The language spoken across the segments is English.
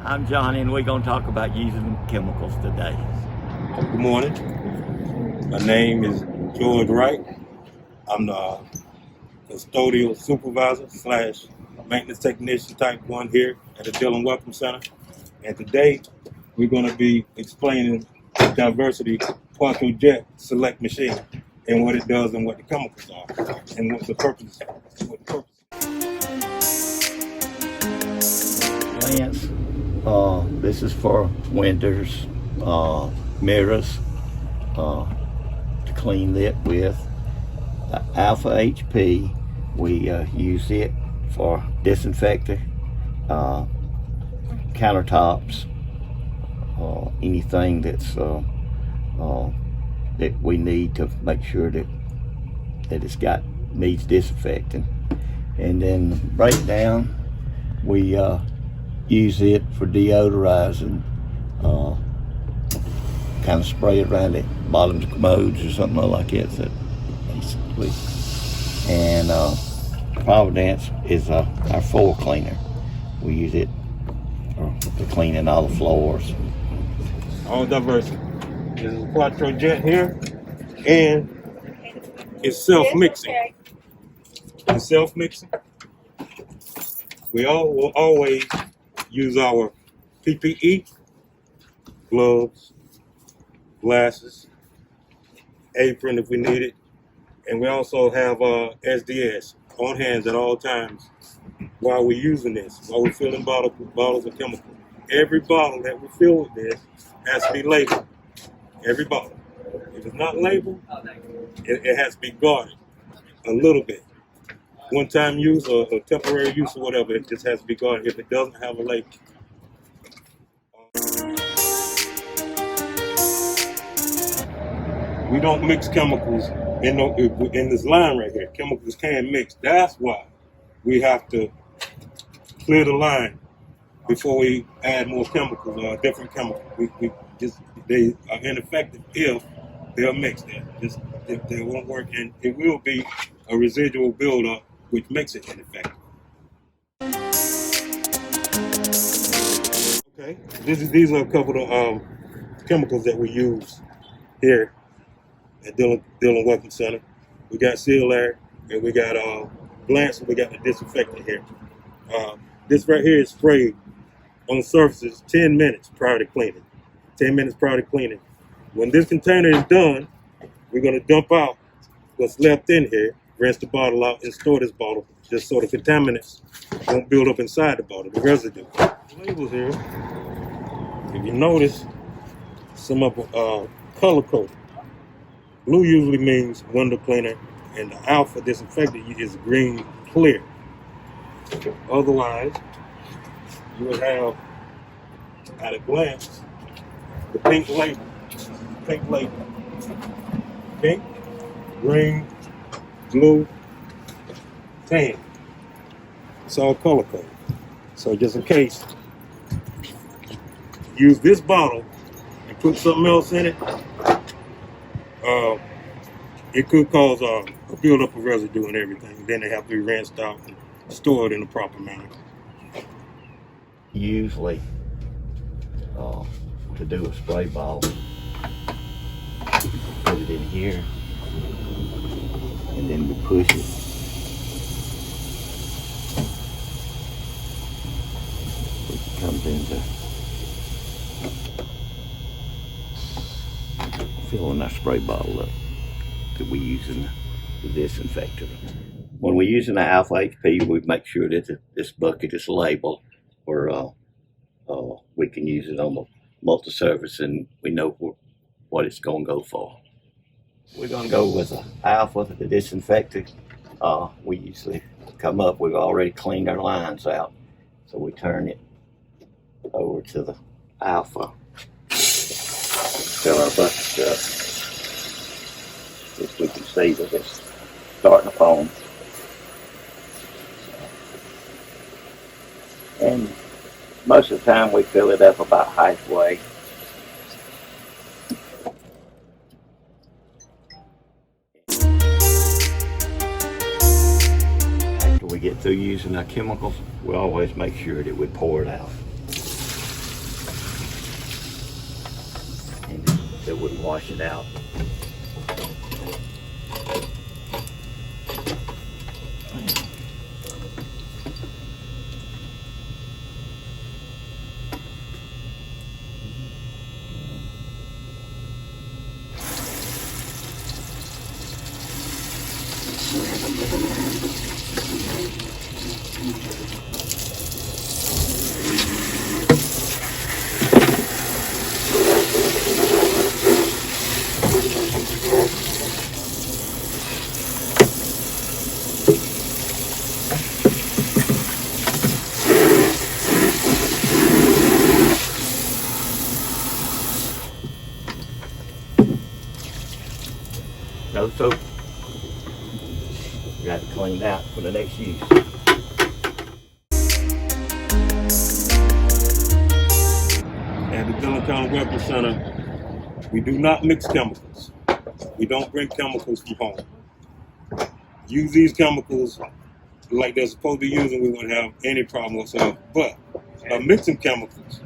I'm Johnny, and we're going to talk about using chemicals today. Good morning. My name is George Wright. I'm the custodial supervisor / maintenance technician type 1 here at the Dillon Welcome Center. And today we're going to be explaining the Diversey Quattro jet select machine and what it does and what the chemicals are and what the purpose. Lance, this is for windows, mirrors, to clean it with Alpha HP. We use it for disinfecting countertops, anything that's that we need to make sure that needs disinfecting. And then breakdown, we use it for deodorizing, kind of spray it around the bottoms of commodes or something like that, so basically. And Providence is our floor cleaner. We use it for cleaning all the floors. All Diversey. This is a Quattro jet here, and it's self-mixing. It's self-mixing. We will always use our PPE, gloves, glasses, apron if we need it, and we also have SDS on hands at all times while we're using this, while we're filling bottles of chemical. Every bottle that we fill with this has to be labeled. Every bottle. If it's not labeled, it has to be guarded a little bit. One-time use or temporary use or whatever, it just has to be guarded if it doesn't have a label. We don't mix chemicals in this line right here. Chemicals can't mix. That's why we have to clear the line before we add more chemicals or different chemicals. They are ineffective if they're mixed. They won't work, and it will be a residual buildup, which makes it ineffective. Okay, these are a couple of chemicals that we use here at Dillon Welcome Center. We got Seal Air, and we got Blanche, and we got the disinfectant here. This right here is sprayed on surfaces 10 minutes prior to cleaning. 10 minutes prior to cleaning. When this container is done, we're going to dump out what's left in here, rinse the bottle out, and store this bottle just so the contaminants won't build up inside the bottle, the residue. The labels here, if you notice, some of color coded. Blue usually means window cleaner, and the alpha disinfectant is green clear. Otherwise, you would have, at a glance, the pink label. Pink label. Pink, green, blue, tan. It's all color coded. So just in case, use this bottle and put something else in it, it could cause a buildup of residue and everything. Then they have to be rinsed out and stored in the proper manner. Usually, to do a spray bottle, put it in here, and then we push it. It comes into filling our spray bottle up that we use in the disinfectant. When we're using the Alpha HP, we make sure that this bucket is labeled, or we can use it on the multi-surface and we know what it's going to go for. We're going to go with the Alpha, the disinfectant. We usually come up, we've already cleaned our lines out, so we turn it over to the Alpha. Fill our bucket up. As we can see that it's starting to foam. And most of the time we fill it up about halfway. After we get through using our chemicals, we always make sure that we pour it out. that would wash it out. No soap. Got it cleaned out for the next use. At the Dillon County Weapons Center, we do not mix chemicals. We don't bring chemicals from home. Use these chemicals like they're supposed to be used, and we wouldn't have any problem whatsoever. But by mixing chemicals,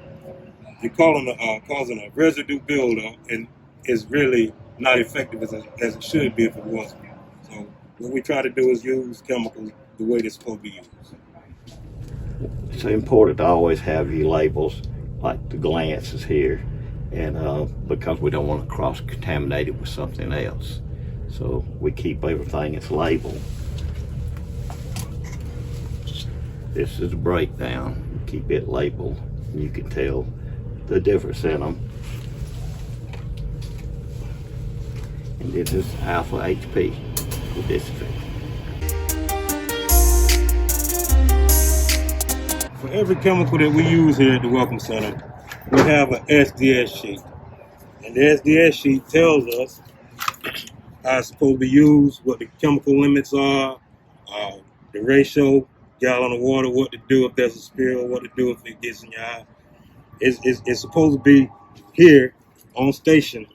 you're causing a residue buildup, and it's really not effective as it should be if it was. So what we try to do is use chemicals the way they're supposed to be used. It's important to always have your labels, like the glance is here, and because we don't want to cross-contaminate it with something else. So we keep everything that's labeled. This is a breakdown. Keep it labeled. You can tell the difference in them. And this is alpha HP with disinfectant. For every chemical that we use here at the Welcome Center, we have an SDS sheet. And the SDS sheet tells us how it's supposed to be used, what the chemical limits are, the ratio, gallon of water, what to do if there's a spill, what to do if it gets in your eye. It's supposed to be here on station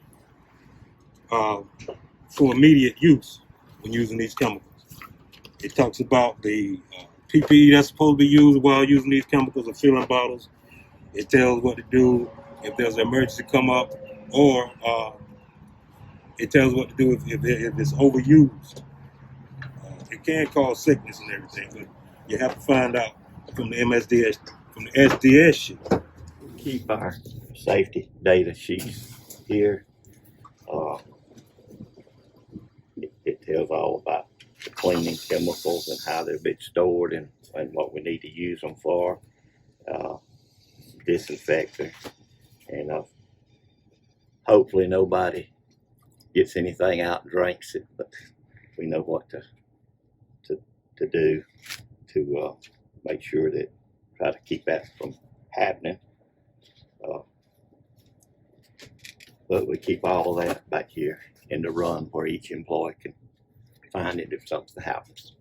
for immediate use when using these chemicals. It talks about the PPE that's supposed to be used while using these chemicals, or filling bottles. It tells what to do if there's an emergency come up, or it tells what to do if it's overused. It can cause sickness and everything, but you have to find out from the SDS sheet. Keep our safety data sheets here. It tells all about the cleaning chemicals and how they've been stored and what we need to use them for. Disinfectant, and hopefully nobody gets anything out and drinks it, but we know what to do to make sure that try to keep that from happening. But we keep all that back here in the run where each employee can find it if something happens.